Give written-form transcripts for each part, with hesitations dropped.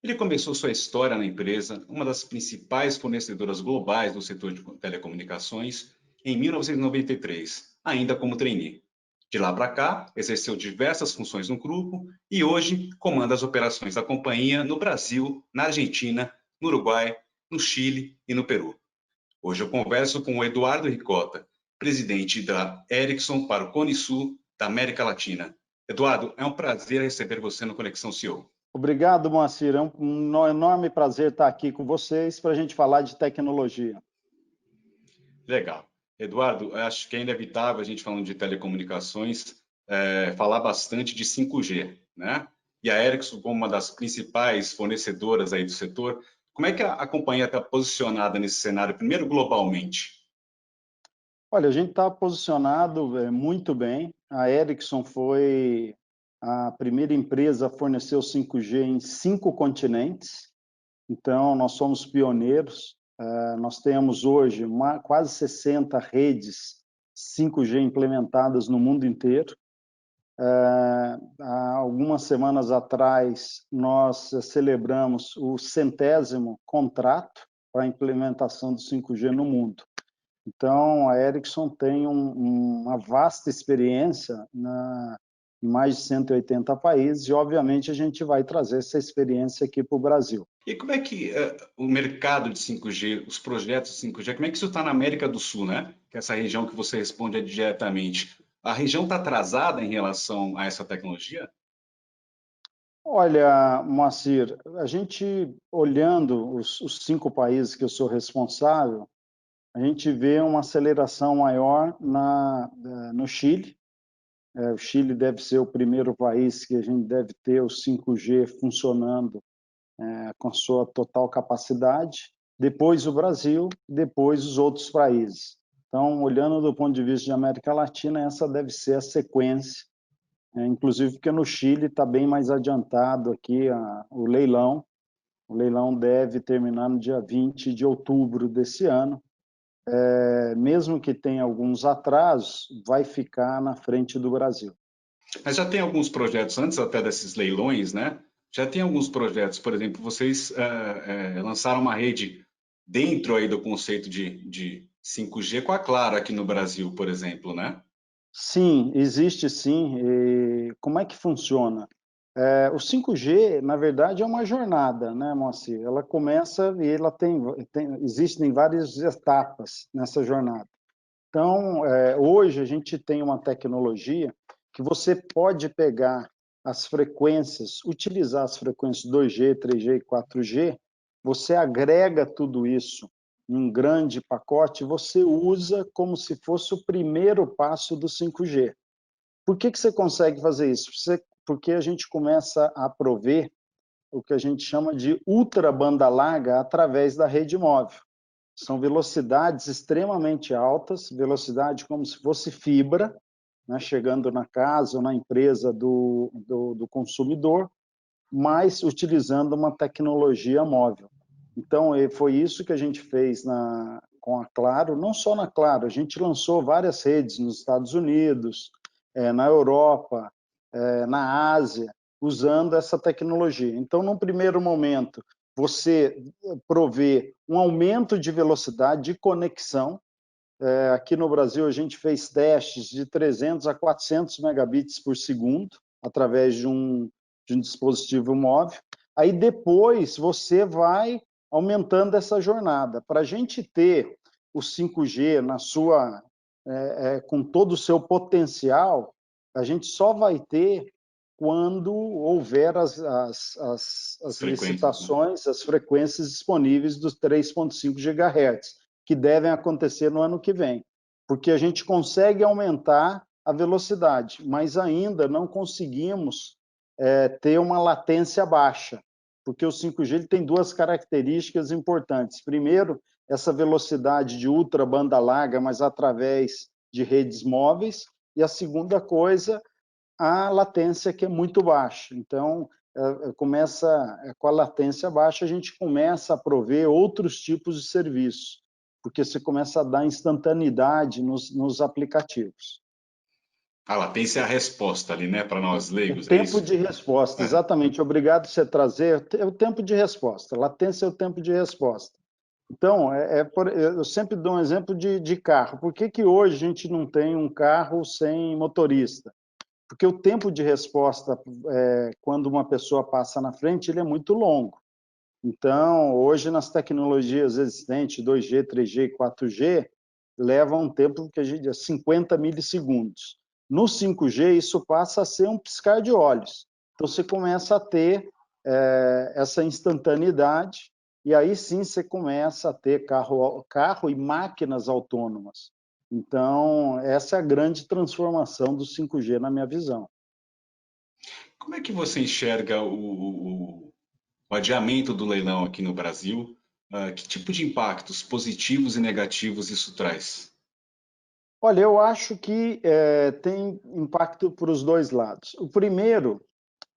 Ele começou sua história na empresa, uma das principais fornecedoras globais do setor de telecomunicações, em 1993, ainda como trainee. De lá para cá, exerceu diversas funções no grupo e hoje comanda as operações da companhia no Brasil, na Argentina, no Uruguai, no Chile e no Peru. Hoje eu converso com o Eduardo Ricota, presidente da Ericsson para o Cone Sul da América Latina. Eduardo, é um prazer receber você no Conexão CEO. Obrigado, Moacir. É um enorme prazer estar aqui com vocês para a gente falar de tecnologia. Legal. Eduardo, acho que é inevitável a gente falando de telecomunicações, falar bastante de 5G, né? E a Ericsson, como uma das principais fornecedoras aí do setor, como é que a companhia está posicionada nesse cenário, primeiro globalmente? Olha, a gente está posicionado muito bem. A Ericsson foi a primeira empresa a fornecer o 5G em 5 continentes. Então, nós somos pioneiros. Nós temos hoje quase 60 redes 5G implementadas no mundo inteiro. Há algumas semanas atrás, nós celebramos o 100º contrato para a implementação do 5G no mundo. Então, a Ericsson tem uma vasta experiência em mais de 180 países e, obviamente, a gente vai trazer essa experiência aqui para o Brasil. E como é que o mercado de 5G, os projetos de 5G, como é que isso está na América do Sul, né? Que é essa região que você responde diretamente. A região está atrasada em relação a essa tecnologia? Olha, Moacir, a gente olhando os 5 países que eu sou responsável, a gente vê uma aceleração maior no Chile. O Chile deve ser o primeiro país que a gente deve ter o 5G funcionando com a sua total capacidade, depois o Brasil, depois os outros países. Então, olhando do ponto de vista de América Latina, essa deve ser a sequência, inclusive porque no Chile está bem mais adiantado aqui o leilão. O leilão deve terminar no dia 20 de outubro desse ano. Mesmo que tenha alguns atrasos, vai ficar na frente do Brasil. Mas já tem alguns projetos, antes até desses leilões, né? Já tem alguns projetos, por exemplo, vocês lançaram uma rede dentro aí do conceito de 5G com a Claro aqui no Brasil, por exemplo, né? Sim, existe sim. E como é que funciona? O 5G, na verdade, é uma jornada, né, Moacir? Ela começa e ela existem várias etapas nessa jornada. Então, hoje a gente tem uma tecnologia que você pode pegar as frequências, utilizar as frequências 2G, 3G e 4G, você agrega tudo isso em um grande pacote, você usa como se fosse o primeiro passo do 5G. Por que você consegue fazer isso? Porque a gente começa a prover o que a gente chama de ultra banda larga através da rede móvel. São velocidades extremamente altas, velocidade como se fosse fibra, né, chegando na casa ou na empresa do consumidor, mas utilizando uma tecnologia móvel. Então, foi isso que a gente fez com a Claro, não só na Claro, a gente lançou várias redes nos Estados Unidos, na Europa, na Ásia, usando essa tecnologia. Então, num primeiro momento, você provê um aumento de velocidade de conexão. Aqui no Brasil, a gente fez testes de 300 a 400 megabits por segundo, através de um dispositivo móvel. Aí, depois, você vai aumentando essa jornada. Para a gente ter o 5G com todo o seu potencial, a gente só vai ter quando houver as Frequências, né? licitações, as frequências disponíveis dos 3,5 GHz, que devem acontecer no ano que vem, porque a gente consegue aumentar a velocidade, mas ainda não conseguimos ter uma latência baixa, porque o 5G ele tem 2 características importantes. Primeiro, essa velocidade de ultra banda larga, mas através de redes móveis, e a segunda coisa, a latência que é muito baixa. Então, com a latência baixa, a gente começa a prover outros tipos de serviços, porque você começa a dar instantaneidade nos aplicativos. A latência é a resposta ali, né, para nós O leigos, é tempo isso? de resposta, É. exatamente. Obrigado por você trazer. É o tempo de resposta. Latência é o tempo de resposta. Então, eu sempre dou um exemplo de carro. Por que que hoje a gente não tem um carro sem motorista? Porque o tempo de resposta, quando uma pessoa passa na frente, ele é muito longo. Então, hoje, nas tecnologias existentes, 2G, 3G, 4G, leva um tempo que a gente diz 50 milissegundos. No 5G, isso passa a ser um piscar de olhos. Então, você começa a ter essa instantaneidade, e aí sim você começa a ter carro e máquinas autônomas. Então, essa é a grande transformação do 5G na minha visão. Como é que você enxerga o adiamento do leilão aqui no Brasil? Que tipo de impactos positivos e negativos isso traz? Olha, eu acho que tem impacto para os dois lados. O primeiro,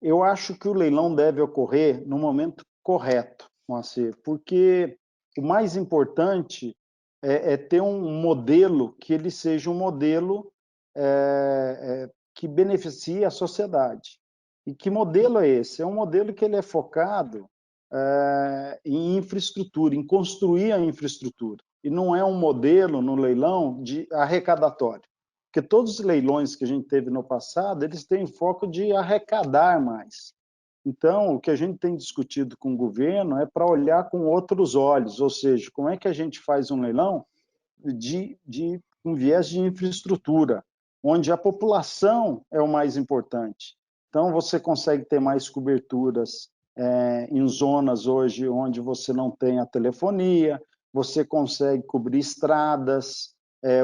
eu acho que o leilão deve ocorrer no momento correto, Moacir, porque o mais importante é ter um modelo que ele seja um modelo que beneficie a sociedade. E que modelo é esse? É um modelo que ele é focado em infraestrutura, em construir a infraestrutura. E não é um modelo no leilão de arrecadatório. Porque todos os leilões que a gente teve no passado, eles têm foco de arrecadar mais. Então, o que a gente tem discutido com o governo é para olhar com outros olhos, ou seja, como é que a gente faz um leilão de um viés de infraestrutura, onde a população é o mais importante. Então, você consegue ter mais coberturas em zonas hoje onde você não tem a telefonia, você consegue cobrir estradas,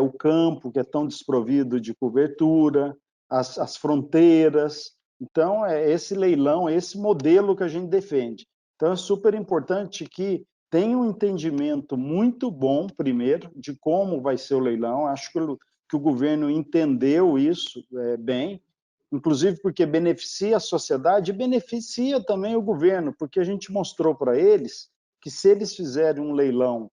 o campo, que é tão desprovido de cobertura, as fronteiras. Então, é esse leilão, é esse modelo que a gente defende. Então, é super importante que tenha um entendimento muito bom, primeiro, de como vai ser o leilão. Acho que o governo entendeu isso bem, inclusive porque beneficia a sociedade e beneficia também o governo, porque a gente mostrou para eles que se eles fizerem um leilão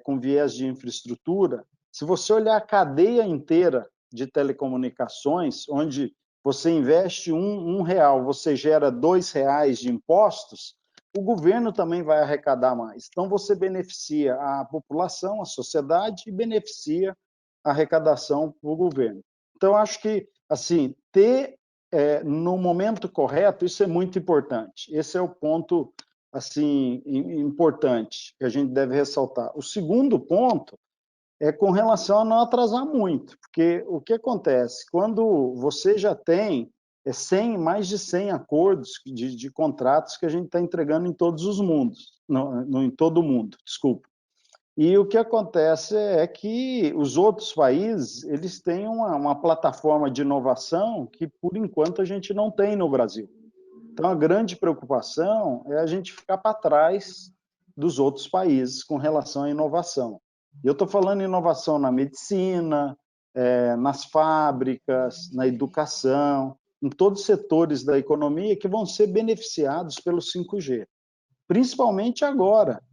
com viés de infraestrutura, se você olhar a cadeia inteira de telecomunicações, onde você investe um real, você gera R$ 2 de impostos, o governo também vai arrecadar mais. Então, você beneficia a população, a sociedade e beneficia a arrecadação para o governo. Então, acho que, assim, ter no momento correto, isso é muito importante. Esse é o ponto assim importante que a gente deve ressaltar. O segundo ponto é com relação a não atrasar muito, porque o que acontece quando você já tem 100, mais de 100 acordos de contratos que a gente está entregando em todos os mundos, em todo o mundo, desculpa. E o que acontece é que os outros países eles têm uma plataforma de inovação que, por enquanto, a gente não tem no Brasil. Então, a grande preocupação é a gente ficar para trás dos outros países com relação à inovação. Eu estou falando inovação na medicina, nas fábricas, na educação, em todos os setores da economia que vão ser beneficiados pelo 5G. Principalmente agora,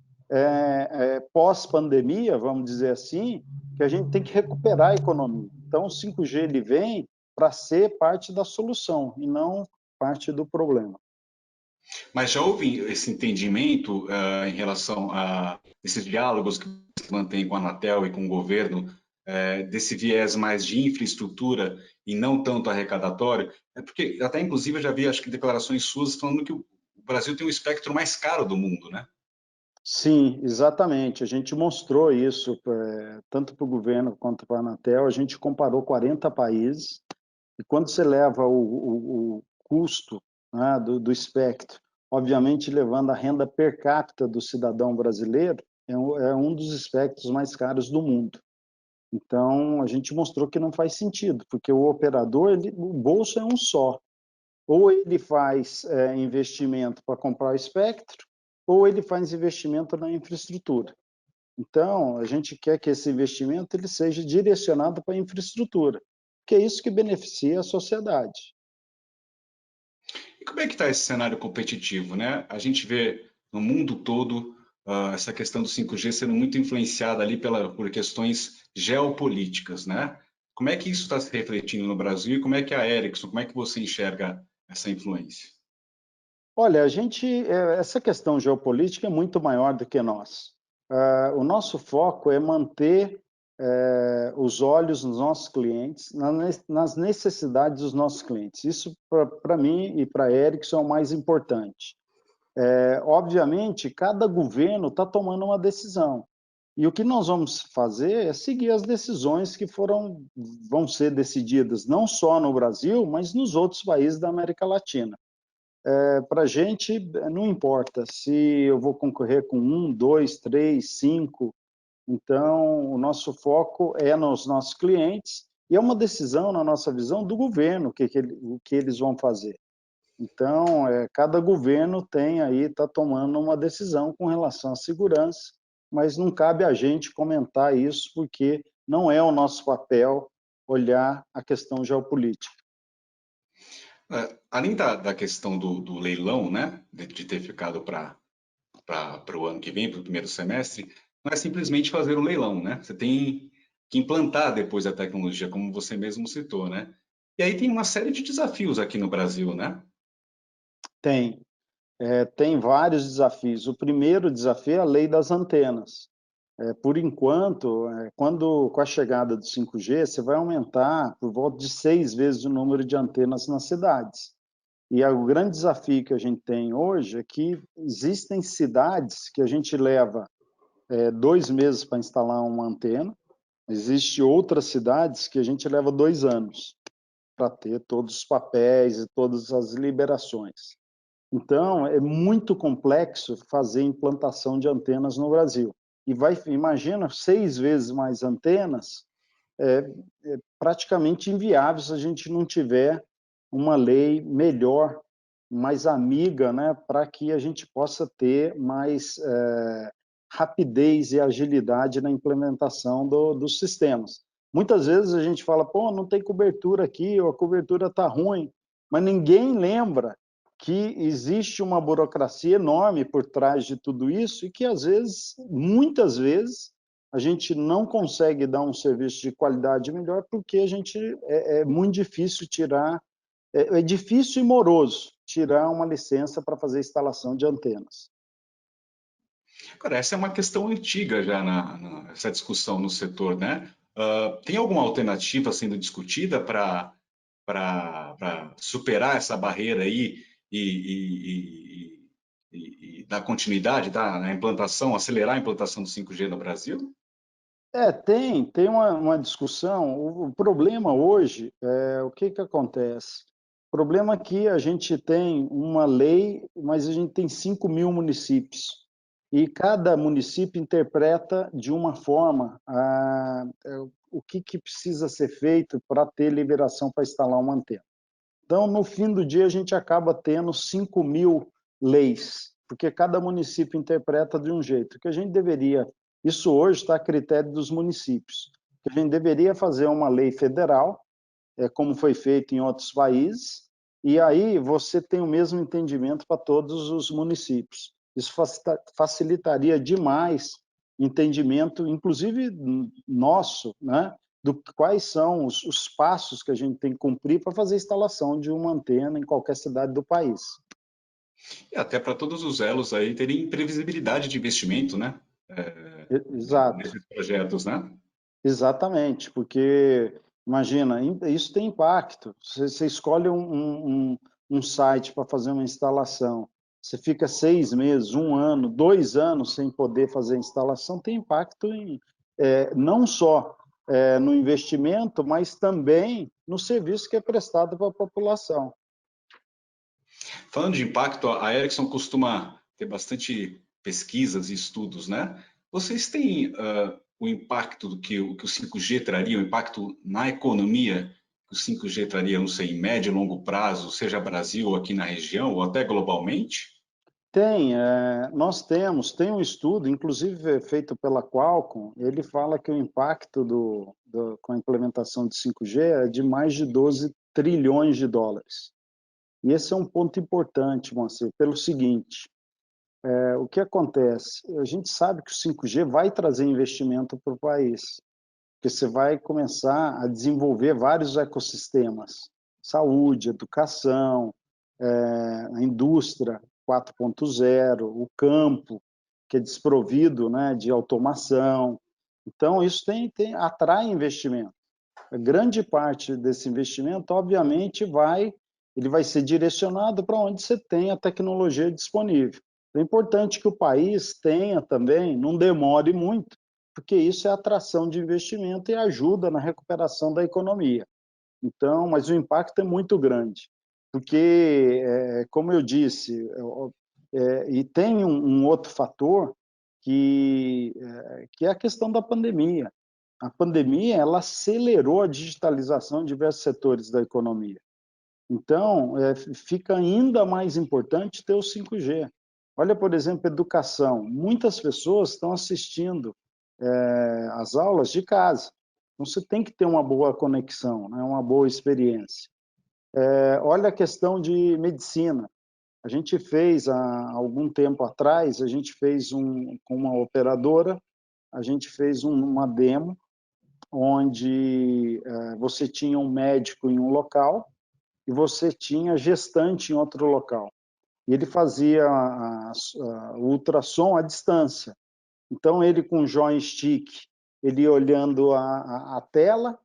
pós-pandemia, vamos dizer assim, que a gente tem que recuperar a economia. Então, o 5G ele vem para ser parte da solução e não parte do problema. Mas já houve esse entendimento em relação a esses diálogos que você mantém com a Anatel e com o governo, desse viés mais de infraestrutura e não tanto arrecadatório? É porque até inclusive eu já vi, acho que declarações suas falando que o Brasil tem o espectro mais caro do mundo, né? Sim, exatamente. A gente mostrou isso tanto para o governo quanto para a Anatel. A gente comparou 40 países e quando você leva o custo, né, do espectro, obviamente levando a renda per capita do cidadão brasileiro, é um dos espectros mais caros do mundo. Então, a gente mostrou que não faz sentido, porque o operador, o bolso é um só. Ou ele faz investimento para comprar o espectro, ou ele faz investimento na infraestrutura. Então, a gente quer que esse investimento ele seja direcionado para a infraestrutura, que é isso que beneficia a sociedade. E como é que está esse cenário competitivo, né? A gente vê no mundo todo essa questão do 5G sendo muito influenciada ali por questões geopolíticas, né? Como é que isso está se refletindo no Brasil e como é que a Ericsson, como é que você enxerga essa influência? Olha, essa questão geopolítica é muito maior do que nós. O nosso foco é manter os olhos nos nossos clientes, nas necessidades dos nossos clientes. Isso, para mim e para a Ericsson, é o mais importante. Obviamente, cada governo está tomando uma decisão. E o que nós vamos fazer é seguir as decisões que vão ser decididas não só no Brasil, mas nos outros países da América Latina. Para a gente, não importa se eu vou concorrer com um, dois, três, cinco. Então, o nosso foco é nos nossos clientes e é uma decisão, na nossa visão, do governo, o que eles vão fazer. Então, cada governo está tomando uma decisão com relação à segurança, mas não cabe a gente comentar isso, porque não é o nosso papel olhar a questão geopolítica. Além da questão do leilão, né, de ter ficado para o ano que vem, para o primeiro semestre, não é simplesmente fazer o leilão, né? Você tem que implantar depois a tecnologia, como você mesmo citou, né? E aí tem uma série de desafios aqui no Brasil, né? Tem, tem vários desafios. O primeiro desafio é a lei das antenas. Por enquanto, com a chegada do 5G, você vai aumentar por volta de 6 vezes o número de antenas nas cidades. E o grande desafio que a gente tem hoje é que existem cidades que a gente leva 2 meses para instalar uma antena, existem outras cidades que a gente leva 2 anos para ter todos os papéis e todas as liberações. Então, é muito complexo fazer implantação de antenas no Brasil. E imagina, 6 vezes mais antenas, é praticamente inviável se a gente não tiver uma lei melhor, mais amiga, né, para que a gente possa ter mais rapidez e agilidade na implementação dos sistemas. Muitas vezes a gente fala, pô, não tem cobertura aqui, ou a cobertura está ruim, mas ninguém lembra que existe uma burocracia enorme por trás de tudo isso e que, às vezes, muitas vezes, a gente não consegue dar um serviço de qualidade melhor porque é muito difícil tirar, é difícil e moroso tirar uma licença para fazer instalação de antenas. Cara, essa é uma questão antiga já essa discussão no setor, né? Tem alguma alternativa sendo discutida para superar essa barreira aí e dar continuidade, na implantação, acelerar a implantação do 5G no Brasil? Tem uma discussão. O problema hoje, o que acontece? O problema é que a gente tem uma lei, mas a gente tem 5.000 municípios. E cada município interpreta de uma forma o que precisa ser feito para ter liberação para instalar uma antena. Então, no fim do dia, a gente acaba tendo 5.000 leis, porque cada município interpreta de um jeito. Que a gente deveria, isso hoje está a critério dos municípios, que a gente deveria fazer uma lei federal, como foi feito em outros países, e aí você tem o mesmo entendimento para todos os municípios. Isso facilitaria demais entendimento, inclusive nosso, né? Quais são os passos que a gente tem que cumprir para fazer a instalação de uma antena em qualquer cidade do país. E até para todos os elos aí terem previsibilidade de investimento, né? Exato, Nesses projetos, né? exatamente, porque, imagina, isso tem impacto. Você escolhe um site para fazer uma instalação, você fica 6 meses, 1 ano, 2 anos sem poder fazer a instalação, tem impacto não só no investimento, mas também no serviço que é prestado para a população. Falando de impacto, a Ericsson costuma ter bastante pesquisas e estudos, né? Vocês têm o impacto o que o 5G traria, o impacto na economia que o 5G traria, não sei, em médio e longo prazo, seja Brasil ou aqui na região, ou até globalmente? Tem um estudo, inclusive feito pela Qualcomm, ele fala que o impacto com a implementação de 5G é de mais de 12 trilhões de dólares. E esse é um ponto importante, Moacir, pelo seguinte, o que acontece? A gente sabe que o 5G vai trazer investimento para o país. porque você vai começar a desenvolver vários ecossistemas, saúde, educação, a indústria 4.0, o campo, que é desprovido, né, de automação. Então, isso atrai investimento. A grande parte desse investimento, obviamente, ele vai ser direcionado para onde você tem a tecnologia disponível. É importante que o país tenha também, não demore muito, porque isso é atração de investimento e ajuda na recuperação da economia. Então, mas o impacto é muito grande, porque, como eu disse, e tem um outro fator que é a questão da pandemia. A pandemia ela acelerou a digitalização de diversos setores da economia. Então, fica ainda mais importante ter o 5G. Olha, por exemplo, educação. Muitas pessoas estão assistindo as aulas de casa. Então, você tem que ter uma boa conexão, né? Uma boa experiência. Olha a questão de medicina. A gente fez, há algum tempo atrás, a gente fez com uma operadora, a gente fez uma demo, onde você tinha um médico em um local e você tinha gestante em outro local. E ele fazia o ultrassom à distância. Então, ele com o joystick, ele olhando a tela,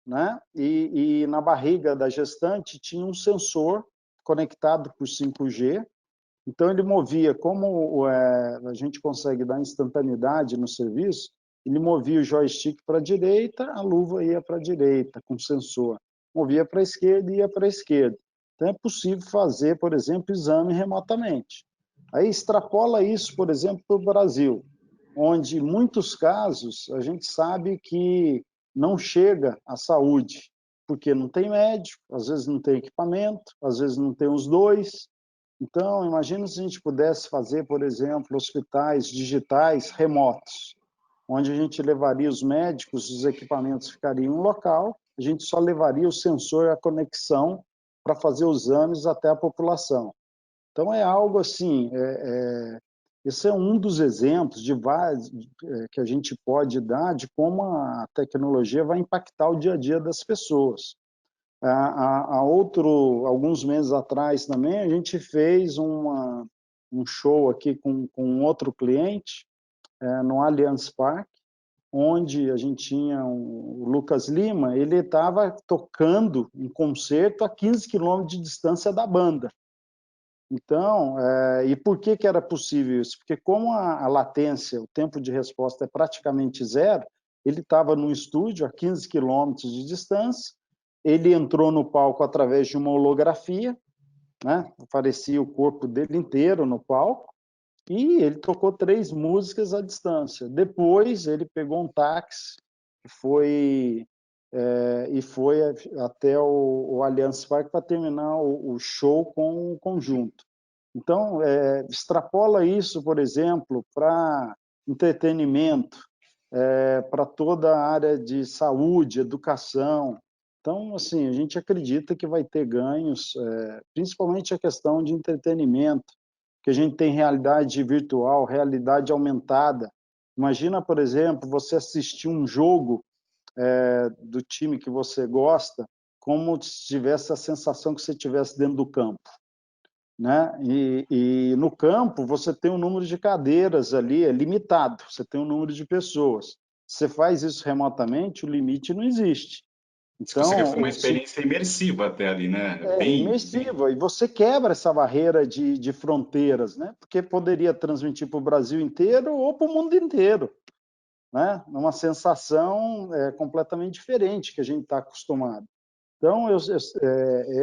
né? E na barriga da gestante tinha um sensor conectado por 5G. Então, ele movia, como a gente consegue dar instantaneidade no serviço, ele movia o joystick para a direita, a luva ia para a direita, com sensor. Movia para a esquerda, ia para a esquerda. Então, é possível fazer, por exemplo, exame remotamente. Aí extrapola isso, por exemplo, para o Brasil, onde, em muitos casos, a gente sabe que não chega à saúde, porque não tem médico, às vezes não tem equipamento, às vezes não tem os dois. Então, imagina se a gente pudesse fazer, por exemplo, hospitais digitais remotos, onde a gente levaria os médicos, os equipamentos ficariam em um local, a gente só levaria o sensor e a conexão para fazer os exames até a população. Então, é algo assim, esse é um dos exemplos de vários que a gente pode dar de como a tecnologia vai impactar o dia a dia das pessoas. Alguns meses atrás também, a gente fez um show aqui com outro cliente, no Allianz Parque, onde a gente tinha o Lucas Lima, ele estava tocando um concerto a 15 quilômetros de distância da banda. Então, e por que era possível isso? Porque como a latência, o tempo de resposta é praticamente zero, ele estava no estúdio a 15 quilômetros de distância, ele entrou no palco através de uma holografia, né? Aparecia o corpo dele inteiro no palco, e ele tocou 3 músicas à distância. Depois, ele pegou um táxi e foi até o Allianz Parque para terminar o show com o conjunto. Então, extrapola isso, por exemplo, para entretenimento, para toda a área de saúde, educação. Então, assim, a gente acredita que vai ter ganhos, principalmente a questão de entretenimento, que a gente tem realidade virtual, realidade aumentada. Imagina, por exemplo, você assistir um jogo do time que você gosta, como se tivesse a sensação que você estivesse dentro do campo, né? E no campo você tem um número de cadeiras ali, é limitado, você tem um número de pessoas. Você faz isso remotamente, o limite não existe. Você consegue fazer Então, uma experiência imersiva até ali, né? Bem... imersiva, e você quebra essa barreira de fronteiras, né? Porque poderia transmitir para o Brasil inteiro ou para o mundo inteiro, né? Uma sensação completamente diferente que a gente está acostumado. Então,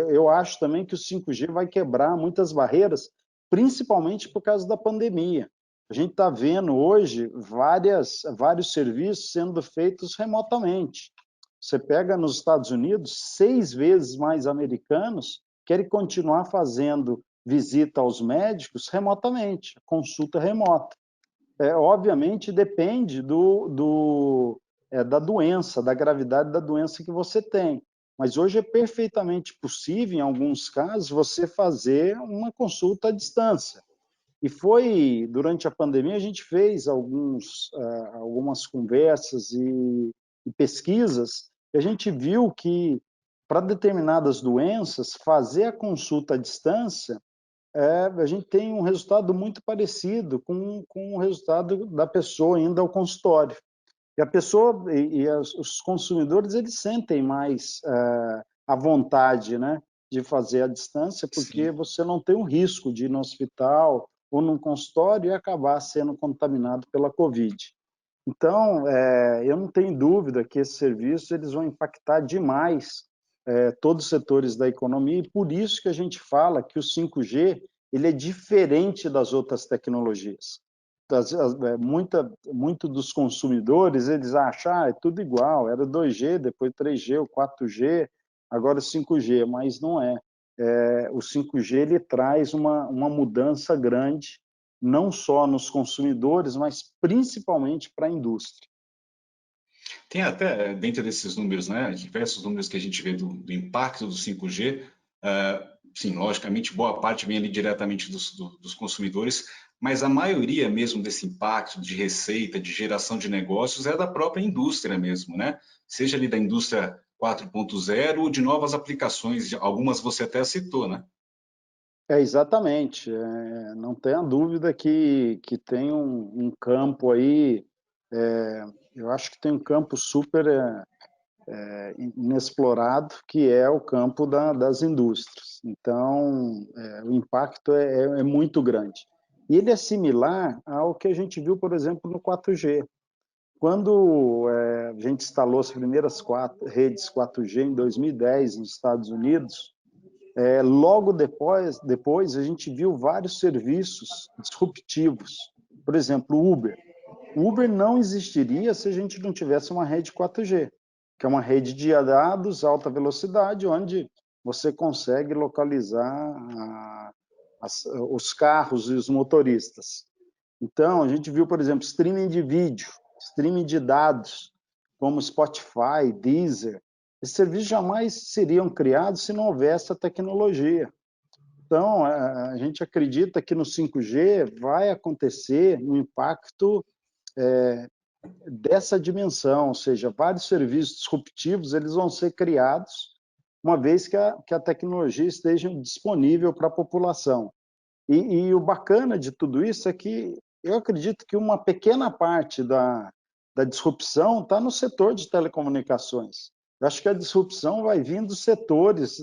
eu acho também que o 5G vai quebrar muitas barreiras, principalmente por causa da pandemia. A gente está vendo hoje vários serviços sendo feitos remotamente. Você pega nos Estados Unidos, 6 vezes mais americanos querem continuar fazendo visita aos médicos remotamente, consulta remota. Obviamente, depende da doença, da gravidade da doença que você tem. Mas hoje é perfeitamente possível, em alguns casos, você fazer uma consulta à distância. E durante a pandemia, a gente fez algumas conversas e e pesquisas, a gente viu que, para determinadas doenças, fazer a consulta à distância, a gente tem um resultado muito parecido com o resultado da pessoa indo ao consultório. E a pessoa os consumidores, eles sentem mais a vontade, né, de fazer à distância, porque Sim. você não tem o risco de ir no hospital ou num consultório e acabar sendo contaminado pela Covid. Então, eu não tenho dúvida que esses serviços eles vão impactar demais todos os setores da economia, e por isso que a gente fala que o 5G ele é diferente das outras tecnologias. Muito dos consumidores, eles acham, é tudo igual, era 2G, depois 3G, o 4G, agora 5G, mas não é. O 5G ele traz uma mudança grande, não só nos consumidores, mas principalmente para a indústria. Tem até, dentro desses números, né, diversos números que a gente vê do impacto do 5G, sim, logicamente, boa parte vem ali diretamente dos consumidores, mas a maioria mesmo desse impacto de receita, de geração de negócios, é da própria indústria mesmo, né? Seja ali da indústria 4.0 ou de novas aplicações, algumas você até citou, né? Exatamente. Não tenha dúvida que tem um campo aí, eu acho que tem um campo super inexplorado, que é o campo das indústrias. Então, o impacto é muito grande. E ele é similar ao que a gente viu, por exemplo, no 4G. Quando a gente instalou as primeiras redes 4G em 2010 nos Estados Unidos, logo depois a gente viu vários serviços disruptivos. Por exemplo, o Uber. O Uber não existiria se a gente não tivesse uma rede 4G, que é uma rede de dados alta velocidade, onde você consegue localizar os carros e os motoristas. Então, a gente viu, por exemplo, streaming de vídeo, streaming de dados, como Spotify, Deezer. Esses serviços jamais seriam criados se não houvesse a tecnologia. Então, a gente acredita que no 5G vai acontecer um impacto dessa dimensão, ou seja, vários serviços disruptivos eles vão ser criados uma vez que a tecnologia esteja disponível para a população. E o bacana de tudo isso é que eu acredito que uma pequena parte da disrupção está no setor de telecomunicações. Eu acho que a disrupção vai vir dos setores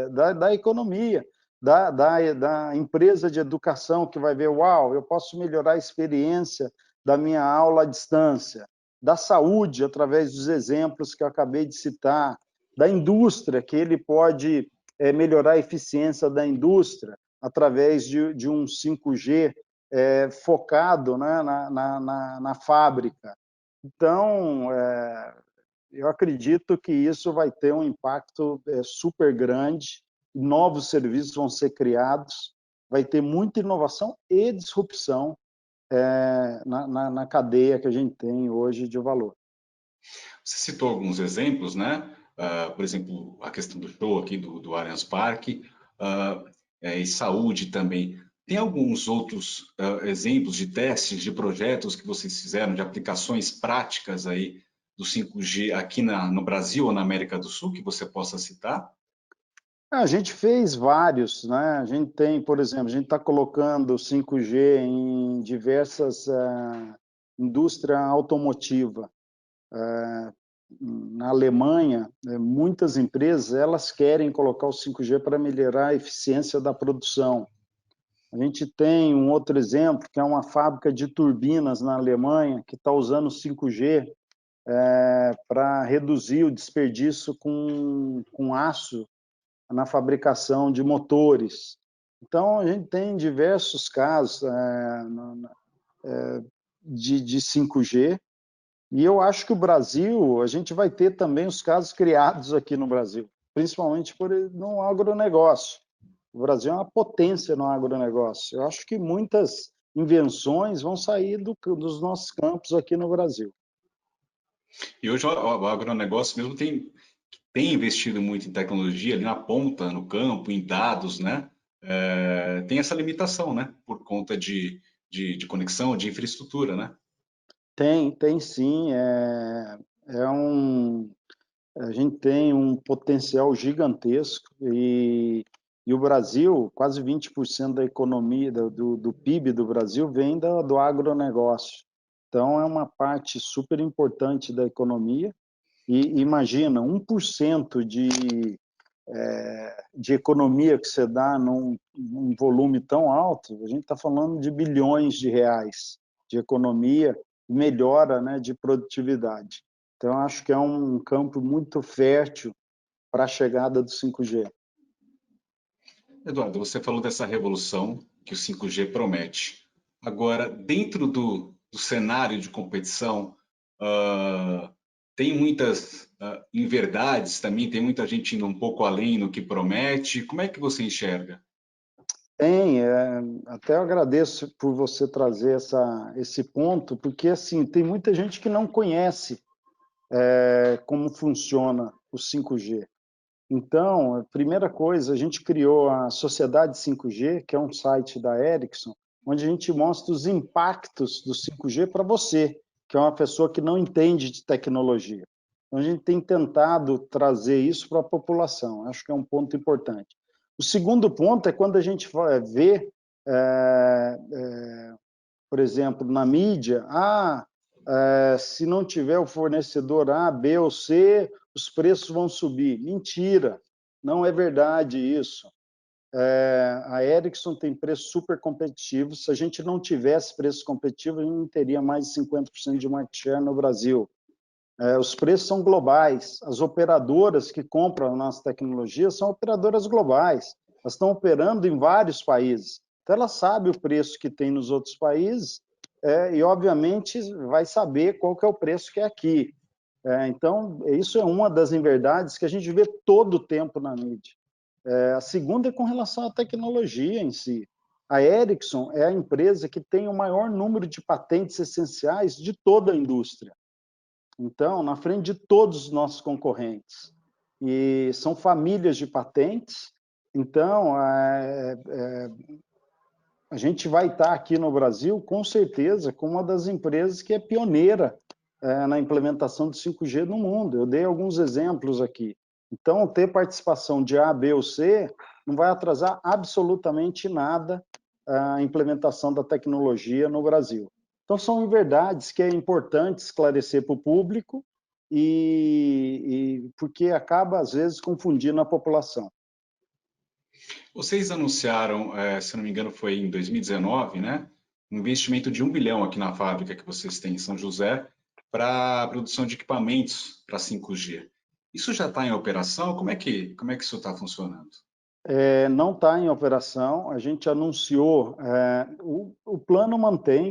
da economia, da empresa de educação que vai ver, uau, eu posso melhorar a experiência da minha aula à distância, da saúde, através dos exemplos que eu acabei de citar, da indústria, que ele pode melhorar a eficiência da indústria, através de um 5G focado, né, na fábrica. Então, eu acredito que isso vai ter um impacto super grande, novos serviços vão ser criados, vai ter muita inovação e disrupção na cadeia que a gente tem hoje de valor. Você citou alguns exemplos, né? Por exemplo, a questão do show aqui do Allianz Parque, e saúde também. Tem alguns outros exemplos de testes, de projetos que vocês fizeram, de aplicações práticas aí do 5G aqui no Brasil ou na América do Sul, que você possa citar? A gente fez vários, né? A gente tem, por exemplo, a gente está colocando 5G em diversas indústria automotiva. Na Alemanha, muitas empresas elas querem colocar o 5G para melhorar a eficiência da produção. A gente tem um outro exemplo, que é uma fábrica de turbinas na Alemanha, que está usando o 5G para reduzir o desperdício com aço na fabricação de motores. Então, a gente tem diversos casos de 5G, e eu acho que o Brasil, a gente vai ter também os casos criados aqui no Brasil, principalmente no agronegócio. O Brasil é uma potência no agronegócio. Eu acho que muitas invenções vão sair dos nossos campos aqui no Brasil. E hoje o agronegócio mesmo tem investido muito em tecnologia ali na ponta, no campo, em dados, né? Tem essa limitação, né? Por conta de conexão, de infraestrutura, né? Tem sim. A gente tem um potencial gigantesco e o Brasil, quase 20% da economia, do PIB do Brasil vem do agronegócio. Então, é uma parte super importante da economia. E imagina, 1% de economia que você dá num volume tão alto, a gente está falando de bilhões de reais de economia, melhora, né, de produtividade. Então, acho que é um campo muito fértil para a chegada do 5G. Eduardo, você falou dessa revolução que o 5G promete. Agora, dentro do cenário de competição, tem muitas inverdades também, tem muita gente indo um pouco além no que promete. Como é que você enxerga? Tem, até eu agradeço por você trazer esse ponto, porque assim, tem muita gente que não conhece como funciona o 5G. Então, a primeira coisa, a gente criou a Sociedade 5G, que é um site da Ericsson, onde a gente mostra os impactos do 5G para você, que é uma pessoa que não entende de tecnologia. Então, a gente tem tentado trazer isso para a população, acho que é um ponto importante. O segundo ponto é quando a gente vê, por exemplo, na mídia, se não tiver o fornecedor A, B ou C, os preços vão subir. Mentira, não é verdade isso. A Ericsson tem preços super competitivos. Se a gente não tivesse preços competitivos, a gente não teria mais de 50% de market share no Brasil. Os preços são globais. As operadoras que compram a nossa tecnologia são operadoras globais. Elas estão operando em vários países. Então, ela sabe o preço que tem nos outros países e, obviamente, vai saber qual que é o preço que é aqui. Então, isso é uma das inverdades que a gente vê todo o tempo na mídia. A segunda é com relação à tecnologia em si. A Ericsson é a empresa que tem o maior número de patentes essenciais de toda a indústria. Então, na frente de todos os nossos concorrentes. E são famílias de patentes. Então, a gente vai estar aqui no Brasil, com certeza, com uma das empresas que é pioneira na implementação do 5G no mundo. Eu dei alguns exemplos aqui. Então, ter participação de A, B ou C não vai atrasar absolutamente nada a implementação da tecnologia no Brasil. Então, são verdades que é importante esclarecer para o público porque acaba, às vezes, confundindo a população. Vocês anunciaram, se não me engano, foi em 2019, né? Um investimento de 1 bilhão aqui na fábrica que vocês têm em São José para a produção de equipamentos para 5G. Isso já está em operação? Como é que isso está funcionando? Não está em operação, a gente anunciou, o plano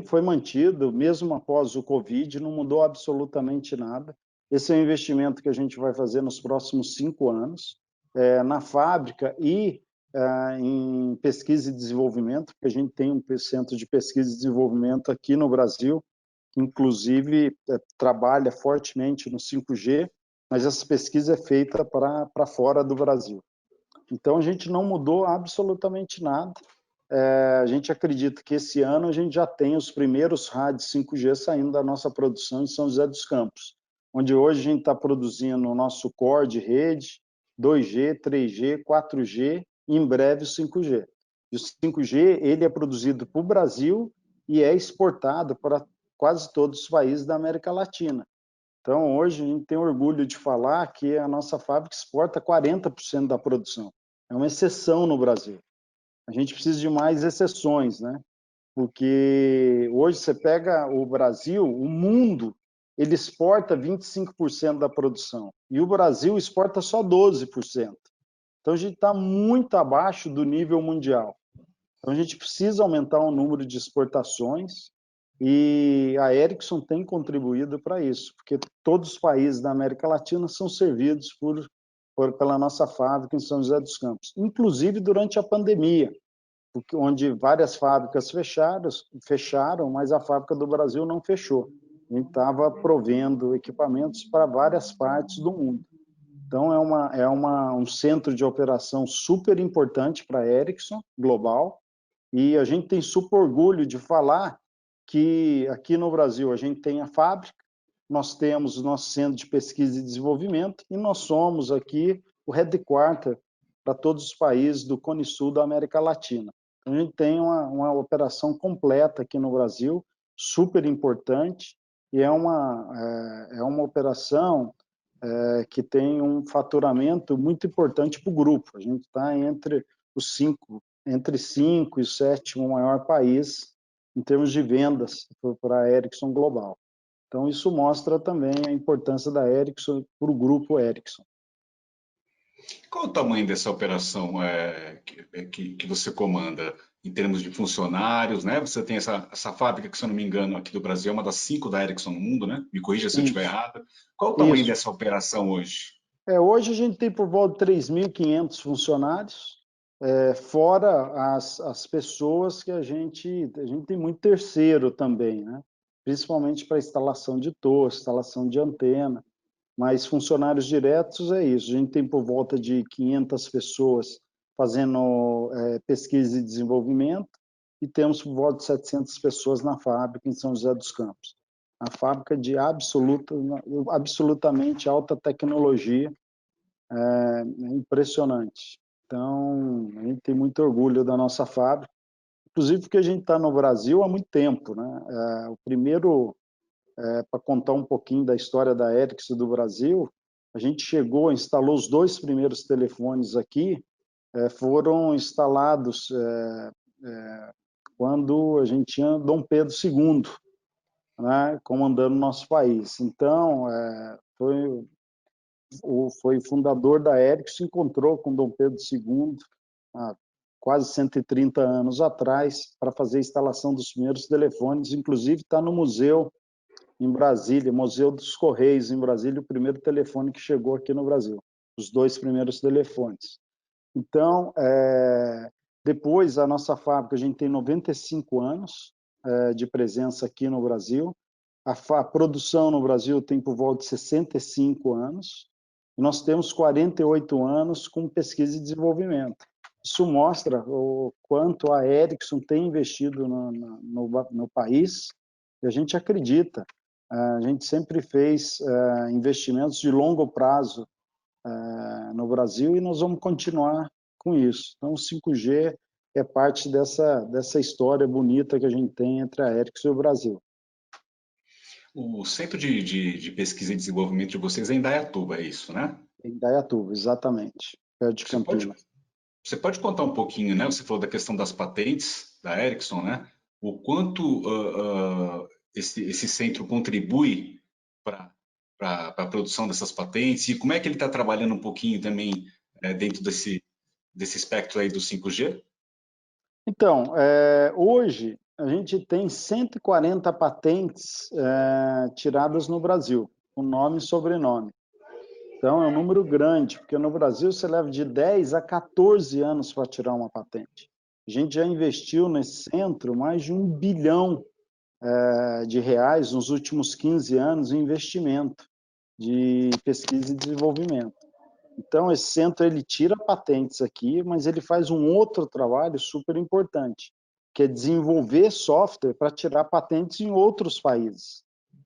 foi mantido, mesmo após o Covid, não mudou absolutamente nada. Esse é um investimento que a gente vai fazer nos próximos 5 anos, na fábrica e em pesquisa e desenvolvimento, porque a gente tem um centro de pesquisa e desenvolvimento aqui no Brasil, que inclusive trabalha fortemente no 5G, mas essa pesquisa é feita para fora do Brasil. Então, a gente não mudou absolutamente nada. A gente acredita que esse ano a gente já tem os primeiros rádios 5G saindo da nossa produção em São José dos Campos, onde hoje a gente está produzindo o nosso core de rede, 2G, 3G, 4G e em breve o 5G. E o 5G ele é produzido para o Brasil e é exportado para quase todos os países da América Latina. Então, hoje a gente tem orgulho de falar que a nossa fábrica exporta 40% da produção. É uma exceção no Brasil. A gente precisa de mais exceções, né? Porque hoje você pega o Brasil, o mundo, ele exporta 25% da produção e o Brasil exporta só 12%. Então, a gente está muito abaixo do nível mundial. Então, a gente precisa aumentar o número de exportações e a Ericsson tem contribuído para isso, porque todos os países da América Latina são servidos pela nossa fábrica em São José dos Campos, inclusive durante a pandemia, onde várias fábricas fecharam, mas a fábrica do Brasil não fechou. A gente estava provendo equipamentos para várias partes do mundo. Então, um centro de operação super importante para a Ericsson, global, e a gente tem super orgulho de falar que aqui no Brasil a gente tem a fábrica, nós temos o nosso centro de pesquisa e desenvolvimento, e nós somos aqui o headquarter para todos os países do Cone Sul da América Latina. Então, a gente tem uma operação completa aqui no Brasil, super importante, e é uma operação que tem um faturamento muito importante para o grupo. A gente está entre 5 e o sétimo maior país em termos de vendas para a Ericsson Global. Então, isso mostra também a importância da Ericsson para o grupo Ericsson. Qual o tamanho dessa operação que você comanda em termos de funcionários, né? Você tem essa fábrica que, se eu não me engano, aqui do Brasil é uma das 5 da Ericsson no mundo, né? Me corrija se eu estiver Isso, errado. Qual o tamanho isso. dessa operação hoje? Hoje a gente tem por volta de 3.500 funcionários, fora as pessoas que a gente tem muito terceiro também, né? Principalmente para instalação de torre, instalação de antena, mas funcionários diretos é isso. A gente tem por volta de 500 pessoas fazendo pesquisa e desenvolvimento e temos por volta de 700 pessoas na fábrica em São José dos Campos. A fábrica de absolutamente alta tecnologia, é impressionante. Então, a gente tem muito orgulho da nossa fábrica, inclusive porque a gente está no Brasil há muito tempo, né? O primeiro, para contar um pouquinho da história da Ericsson do Brasil, a gente chegou, instalou os 2 primeiros telefones aqui, foram instalados quando a gente tinha Dom Pedro II, né, comandando o nosso país. Então, foi fundador da Ericsson, se encontrou com Dom Pedro II há quase 130 anos atrás para fazer a instalação dos primeiros telefones, inclusive está no museu em Brasília, Museu dos Correios em Brasília, o primeiro telefone que chegou aqui no Brasil, os 2 primeiros telefones. Então, depois a nossa fábrica, a gente tem 95 anos de presença aqui no Brasil, a produção no Brasil tem por volta de 65 anos, e nós temos 48 anos com pesquisa e desenvolvimento. Isso mostra o quanto a Ericsson tem investido no país, e a gente acredita. A gente sempre fez investimentos de longo prazo no Brasil e nós vamos continuar com isso. Então, o 5G é parte dessa história bonita que a gente tem entre a Ericsson e o Brasil. O centro de pesquisa e desenvolvimento de vocês é em Indaiatuba, é isso, né? Em Indaiatuba, exatamente, perto de Você pode, Campinas. você pode contar um pouquinho, né? Você falou da questão das patentes da Ericsson, né? O quanto esse centro contribui para a produção dessas patentes e como é que ele está trabalhando um pouquinho também dentro desse espectro aí do 5G? Então, hoje a gente tem 140 patentes tiradas no Brasil, com nome e sobrenome. Então, é um número grande, porque no Brasil você leva de 10 a 14 anos para tirar uma patente. A gente já investiu nesse centro mais de R$ 1 bilhão de reais nos últimos 15 anos em investimento de pesquisa e desenvolvimento. Então, esse centro ele tira patentes aqui, mas ele faz um outro trabalho super importante, que é desenvolver software para tirar patentes em outros países.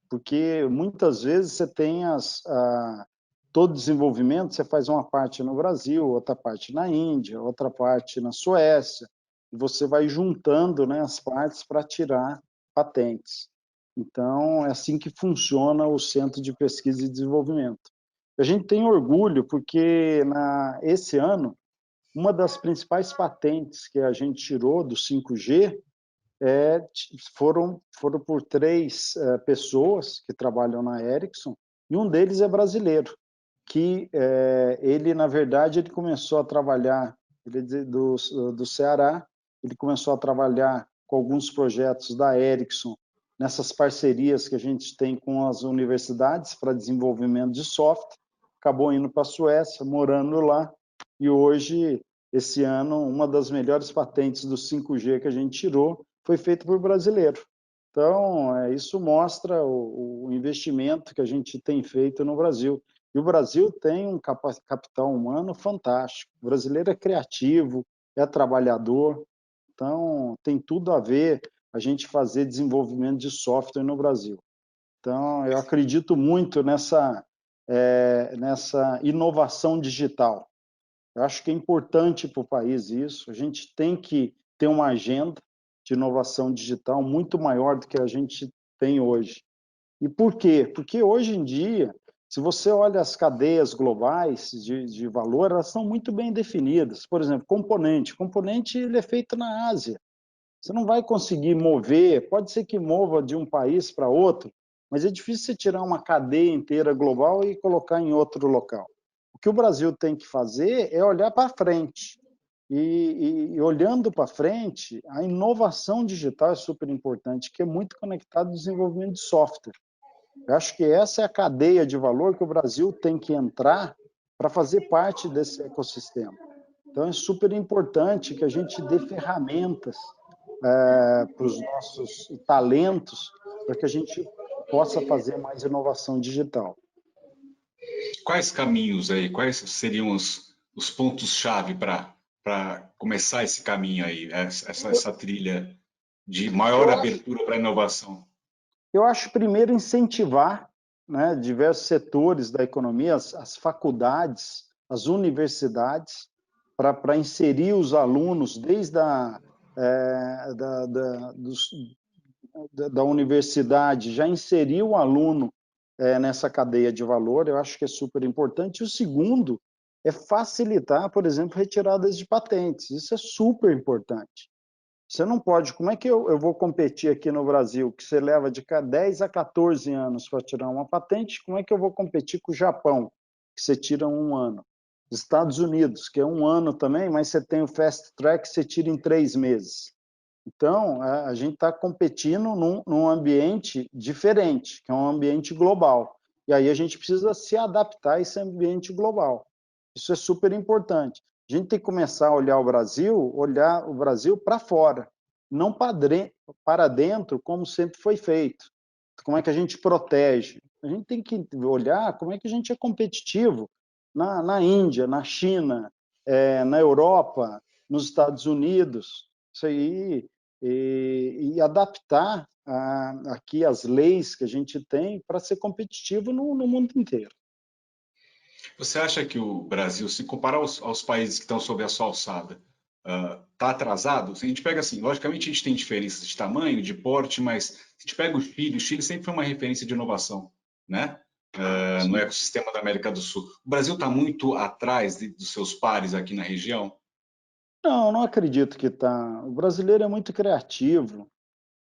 Porque muitas vezes você tem todo desenvolvimento, você faz uma parte no Brasil, outra parte na Índia, outra parte na Suécia, e você vai juntando, né, as partes para tirar patentes. Então, é assim que funciona o Centro de Pesquisa e Desenvolvimento. A gente tem orgulho porque esse ano, uma das principais patentes que a gente tirou do 5G foram por 3 pessoas que trabalham na Ericsson, e um deles é brasileiro, que ele, na verdade, ele começou a trabalhar, ele é do Ceará, ele começou a trabalhar com alguns projetos da Ericsson, nessas parcerias que a gente tem com as universidades para desenvolvimento de software, acabou indo para a Suécia, morando lá, e hoje, esse ano, uma das melhores patentes do 5G que a gente tirou foi feita por brasileiro. Então, isso mostra o investimento que a gente tem feito no Brasil. E o Brasil tem um capital humano fantástico. O brasileiro é criativo, é trabalhador, então tem tudo a ver a gente fazer desenvolvimento de software no Brasil. Então, eu acredito muito nessa inovação digital. Eu acho que é importante para o país isso. A gente tem que ter uma agenda de inovação digital muito maior do que a gente tem hoje. E por quê? Porque hoje em dia, se você olha as cadeias globais de valor, elas são muito bem definidas. Por exemplo, componente. Componente ele é feito na Ásia. Você não vai conseguir mover, pode ser que mova de um país para outro, mas é difícil você tirar uma cadeia inteira global e colocar em outro local. O que o Brasil tem que fazer é olhar para frente. E olhando para frente, a inovação digital é super importante, que é muito conectado ao desenvolvimento de software. Eu acho que essa é a cadeia de valor que o Brasil tem que entrar para fazer parte desse ecossistema. Então, é super importante que a gente dê ferramentas para os nossos talentos, para que a gente possa fazer mais inovação digital. Quais caminhos aí, quais seriam os pontos-chave para começar esse caminho aí, essa trilha de maior Eu acho, abertura para a inovação? eu acho primeiro incentivar, né, diversos setores da economia, as faculdades, as universidades, para inserir os alunos desde da universidade, já inserir o aluno nessa cadeia de valor, eu acho que é super importante. E o segundo é facilitar, por exemplo, retiradas de patentes. Isso é super importante. Você não pode, como é que eu vou competir aqui no Brasil, que você leva de 10 a 14 anos para tirar uma patente, como é que eu vou competir com o Japão, que você tira um ano? Estados Unidos, que é um ano também, mas você tem o fast track, você tira em 3 meses. Então, a gente está competindo num ambiente diferente, que é um ambiente global. E aí a gente precisa se adaptar a esse ambiente global. Isso é super importante. A gente tem que começar a olhar o Brasil para fora, não para dentro, como sempre foi feito. Como é que a gente protege? A gente tem que olhar como é que a gente é competitivo na Índia, na China, na Europa, nos Estados Unidos. Isso aí, e adaptar aqui as leis que a gente tem para ser competitivo no mundo inteiro. Você acha que o Brasil, se comparar aos países que estão sob a sua alçada, está atrasado? Se a gente pega assim, logicamente a gente tem diferenças de tamanho, de porte, mas se a gente pega o Chile sempre foi uma referência de inovação, né? No ecossistema da América do Sul. O Brasil está muito atrás dos seus pares aqui na região? Não, não acredito que está. O brasileiro é muito criativo,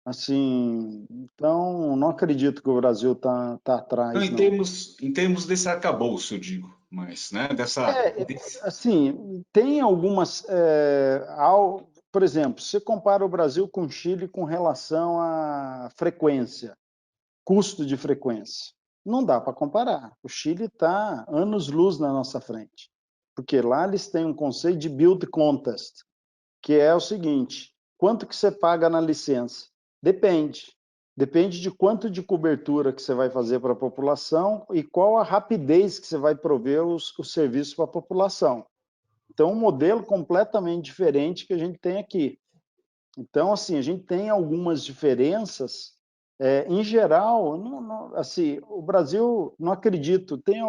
assim, então não acredito que o Brasil tá Não, atrás, não. em termos desse arcabouço, eu digo, mas, né, Assim, tem algumas, por exemplo, você compara o Brasil com o Chile com relação à frequência, custo de frequência. Não dá para comparar. O Chile está anos-luz na nossa frente, porque lá eles têm um conceito de build contest, que é o seguinte: quanto que você paga na licença? Depende. Depende de quanto de cobertura que você vai fazer para a população e qual a rapidez que você vai prover os serviços para a população. Então, um modelo completamente diferente que a gente tem aqui. Então, assim, a gente tem algumas diferenças. Em geral, assim, o Brasil, não acredito, tem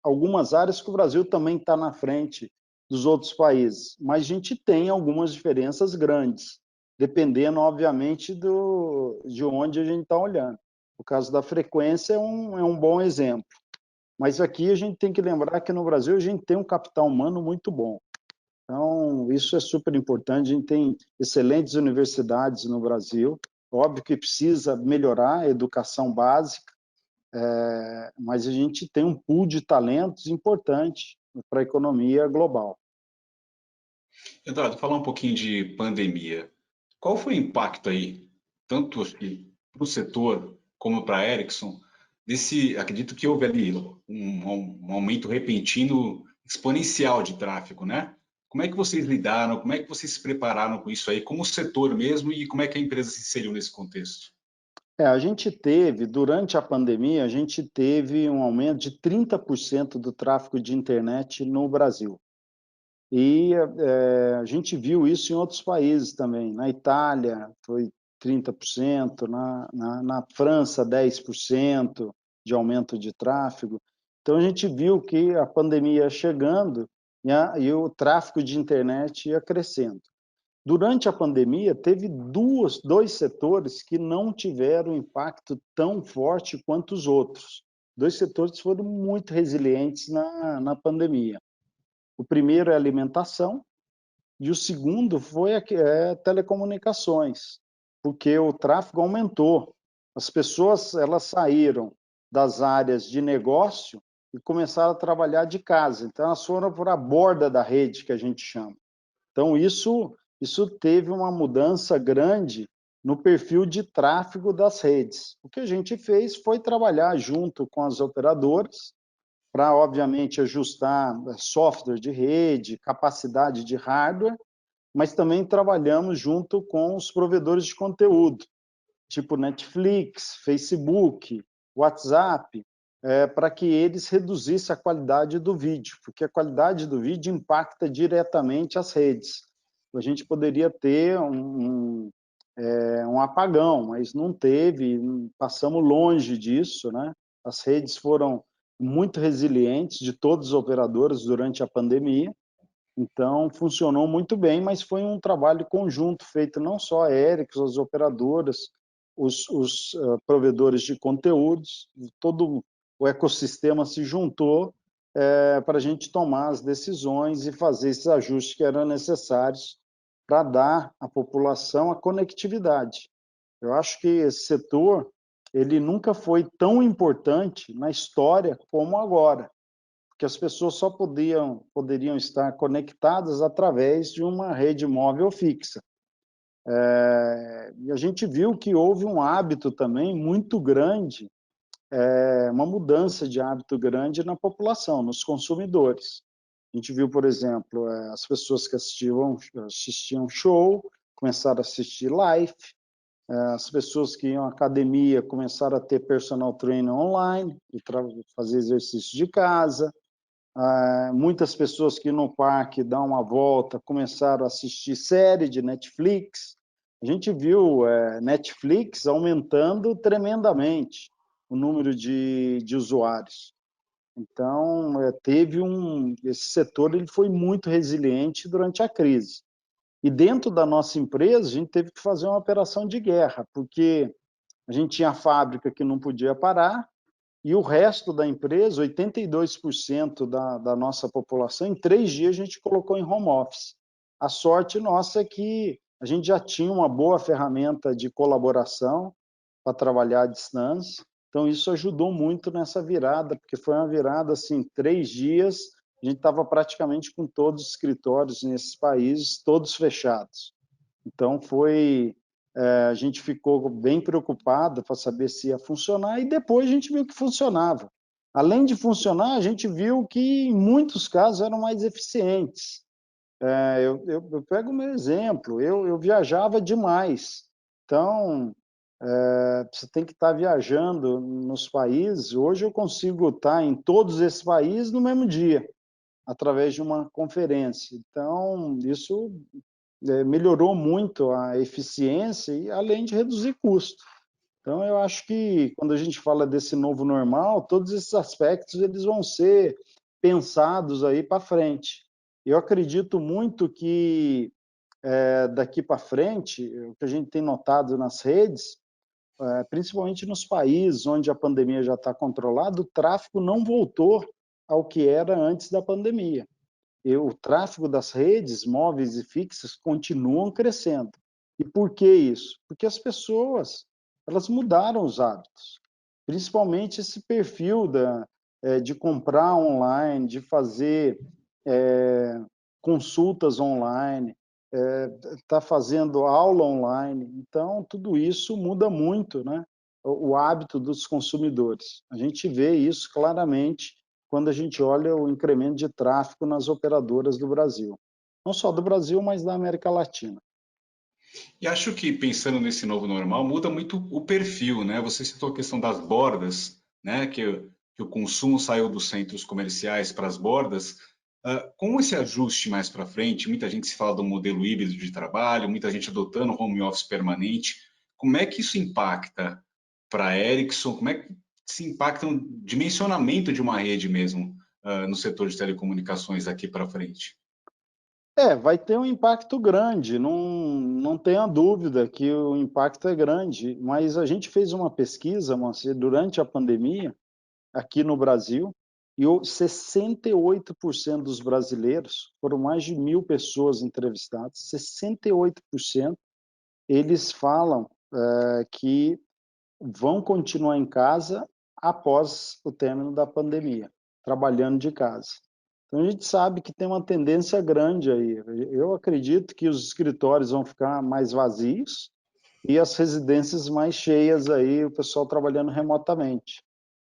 algumas áreas que o Brasil também está na frente dos outros países, mas a gente tem algumas diferenças grandes, dependendo, obviamente, de onde a gente está olhando. O caso da frequência é um bom exemplo. Mas aqui a gente tem que lembrar que no Brasil a gente tem um capital humano muito bom. Então, isso é super importante. A gente tem excelentes universidades no Brasil. Óbvio que precisa melhorar a educação básica, mas a gente tem um pool de talentos importante para a economia global. Eduardo, falar um pouquinho de pandemia. Qual foi o impacto aí, tanto para o setor como para a Ericsson, acredito que houve ali um aumento repentino, exponencial de tráfego, né? Como é que vocês lidaram, como é que vocês se prepararam com isso aí, como setor mesmo, e como é que a empresa se inseriu nesse contexto? A gente teve, durante a pandemia, a gente teve um aumento de 30% do tráfego de internet no Brasil. E a gente viu isso em outros países também. Na Itália, foi 30%, na França 10% de aumento de tráfego. Então a gente viu que a pandemia ia chegando e o tráfego de internet ia crescendo. Durante a pandemia, teve dois setores que não tiveram impacto tão forte quanto os outros. Dois setores foram muito resilientes na pandemia. O primeiro é a alimentação e o segundo foi telecomunicações, porque o tráfego aumentou. As pessoas elas saíram das áreas de negócio e começaram a trabalhar de casa. Então, elas foram por a borda da rede, que a gente chama. Então, isso teve uma mudança grande no perfil de tráfego das redes. O que a gente fez foi trabalhar junto com as operadoras para, obviamente, ajustar software de rede, capacidade de hardware, mas também trabalhamos junto com os provedores de conteúdo, tipo Netflix, Facebook, WhatsApp, para que eles reduzissem a qualidade do vídeo, porque a qualidade do vídeo impacta diretamente as redes. A gente poderia ter um apagão, mas não teve, passamos longe disso, né? As redes foram muito resilientes de todos os operadores durante a pandemia, então funcionou muito bem, mas foi um trabalho conjunto feito não só a Ericsson, as operadoras, os provedores de conteúdos, todo o ecossistema se juntou para a gente tomar as decisões e fazer esses ajustes que eram necessários para dar à população a conectividade. Eu acho que esse setor ele nunca foi tão importante na história como agora, porque as pessoas só poderiam estar conectadas através de uma rede móvel fixa. E a gente viu que houve um hábito também muito grande, uma mudança de hábito grande na população, nos consumidores. A gente viu, por exemplo, as pessoas que assistiam show, começaram a assistir live, as pessoas que iam à academia começaram a ter personal trainer online, e fazer exercício de casa, muitas pessoas que no parque dão uma volta começaram a assistir série de Netflix. A gente viu Netflix aumentando tremendamente o número de usuários. Então, esse setor ele foi muito resiliente durante a crise. E dentro da nossa empresa, a gente teve que fazer uma operação de guerra, porque a gente tinha a fábrica que não podia parar, e o resto da empresa, 82% da nossa população, em 3 dias a gente colocou em home office. A sorte nossa é que a gente já tinha uma boa ferramenta de colaboração para trabalhar à distância, então isso ajudou muito nessa virada, porque foi uma virada, assim, 3 dias, a gente estava praticamente com todos os escritórios nesses países, todos fechados. Então, a gente ficou bem preocupado para saber se ia funcionar e depois a gente viu que funcionava. Além de funcionar, a gente viu que, em muitos casos, eram mais eficientes. Eu pego o meu exemplo, eu viajava demais. Então, você tem que estar viajando nos países. Hoje eu consigo estar em todos esses países no mesmo dia, através de uma conferência. Então, isso melhorou muito a eficiência e além de reduzir custo. Então, eu acho que quando a gente fala desse novo normal, todos esses aspectos eles vão ser pensados aí para frente. Eu acredito muito que daqui para frente, o que a gente tem notado nas redes, principalmente nos países onde a pandemia já está controlada, o tráfego não voltou ao que era antes da pandemia. O tráfego das redes móveis e fixas continuam crescendo. E por que isso? Porque as pessoas elas mudaram os hábitos, principalmente esse perfil de comprar online, de fazer consultas online, tá fazendo aula online. Então, tudo isso muda muito, né? O hábito dos consumidores. A gente vê isso claramente quando a gente olha o incremento de tráfego nas operadoras do Brasil. Não só do Brasil, mas da América Latina. E acho que pensando nesse novo normal, muda muito o perfil, né? Você citou a questão das bordas, né? Que o consumo saiu dos centros comerciais para as bordas. Com esse ajuste mais para frente, muita gente se fala do modelo híbrido de trabalho, muita gente adotando home office permanente. como é que isso impacta para a Ericsson? Como é que se impacta o dimensionamento de uma rede mesmo no setor de telecomunicações daqui para frente? Vai ter um impacto grande, não tenha dúvida que o impacto é grande, mas a gente fez uma pesquisa, Moacir, durante a pandemia, aqui no Brasil, e 68% dos brasileiros, foram mais de 1.000 pessoas entrevistadas, 68% eles falam que vão continuar em casa após o término da pandemia, trabalhando de casa. Então a gente sabe que tem uma tendência grande aí. Eu acredito que os escritórios vão ficar mais vazios e as residências mais cheias aí, o pessoal trabalhando remotamente.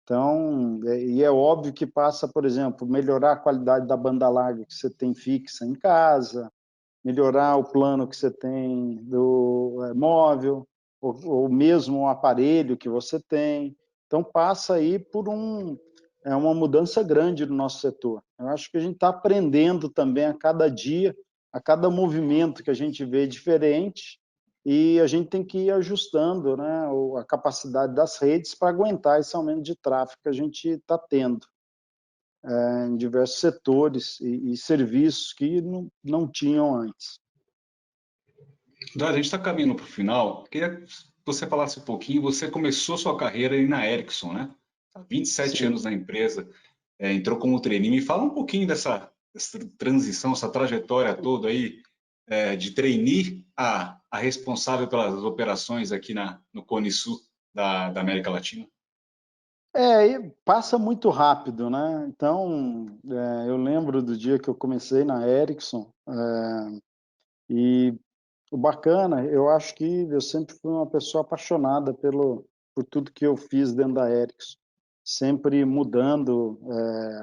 Então, e é óbvio que passa, por exemplo, melhorar a qualidade da banda larga que você tem fixa em casa, melhorar o plano que você tem do móvel, ou mesmo o aparelho que você tem. Então, passa aí por uma mudança grande no nosso setor. Eu acho que a gente está aprendendo também a cada dia, a cada movimento que a gente vê diferente, e a gente tem que ir ajustando, né, a capacidade das redes para aguentar esse aumento de tráfego que a gente está tendo em diversos setores e serviços que não tinham antes. Eduardo, a gente está caminhando para o final. Queria que você falasse um pouquinho. Você começou sua carreira aí na Ericsson, né? Há 27 Sim. anos na empresa, entrou como trainee. Me fala um pouquinho dessa transição, essa trajetória toda aí, de trainee a responsável pelas operações aqui no Cone Sul da América Latina. E passa muito rápido, né? Então, eu lembro do dia que eu comecei na Ericsson, e o bacana, eu acho que eu sempre fui uma pessoa apaixonada por tudo que eu fiz dentro da Ericsson, sempre mudando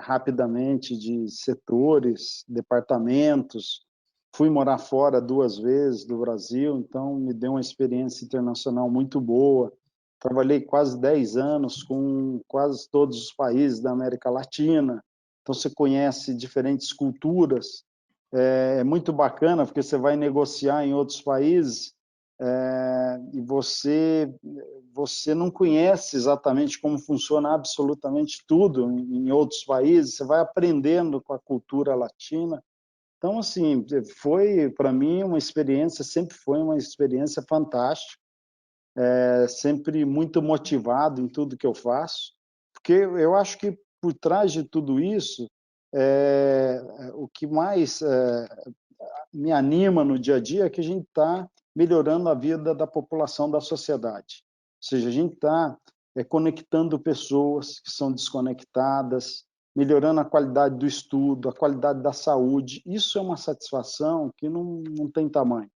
rapidamente de setores, departamentos. Fui morar fora 2 vezes do Brasil, então me deu uma experiência internacional muito boa. Trabalhei quase 10 anos com quase todos os países da América Latina, então você conhece diferentes culturas. É muito bacana porque você vai negociar em outros países e você não conhece exatamente como funciona absolutamente tudo em outros países, você vai aprendendo com a cultura latina. Então, assim, foi para mim uma experiência, sempre foi uma experiência fantástica, sempre muito motivado em tudo que eu faço, porque eu acho que por trás de tudo isso, o que mais me anima no dia a dia é que a gente está melhorando a vida da população, da sociedade. Ou seja, a gente está conectando pessoas que são desconectadas, melhorando a qualidade do estudo, a qualidade da saúde. Isso é uma satisfação que não tem tamanho.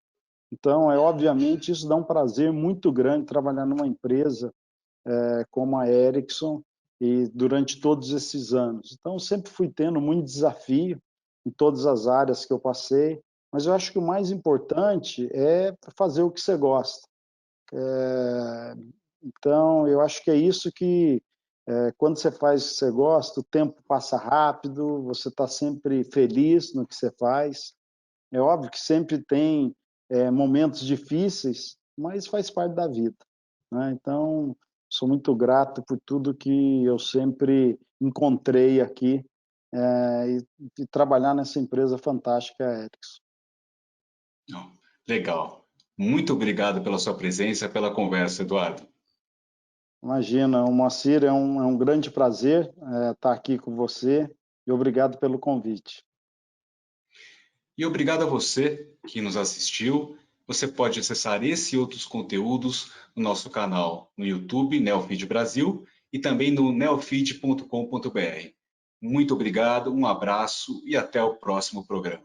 Então, obviamente, isso dá um prazer muito grande trabalhar numa empresa como a Ericsson e durante todos esses anos. Então, sempre fui tendo muito desafio em todas as áreas que eu passei, mas eu acho que o mais importante é fazer o que você gosta. Então, eu acho que é isso que, quando você faz o que você gosta, o tempo passa rápido, você está sempre feliz no que você faz. É óbvio que sempre tem momentos difíceis, mas faz parte da vida, né? Então, sou muito grato por tudo que eu sempre encontrei aqui e trabalhar nessa empresa fantástica, Ericsson. Não, legal. Muito obrigado pela sua presença, pela conversa, Eduardo. Imagina, o Moacir, é um grande prazer estar aqui com você e obrigado pelo convite. E obrigado a você que nos assistiu. Você pode acessar esse e outros conteúdos no nosso canal no YouTube, Neofeed Brasil, e também no neofeed.com.br. Muito obrigado, um abraço e até o próximo programa.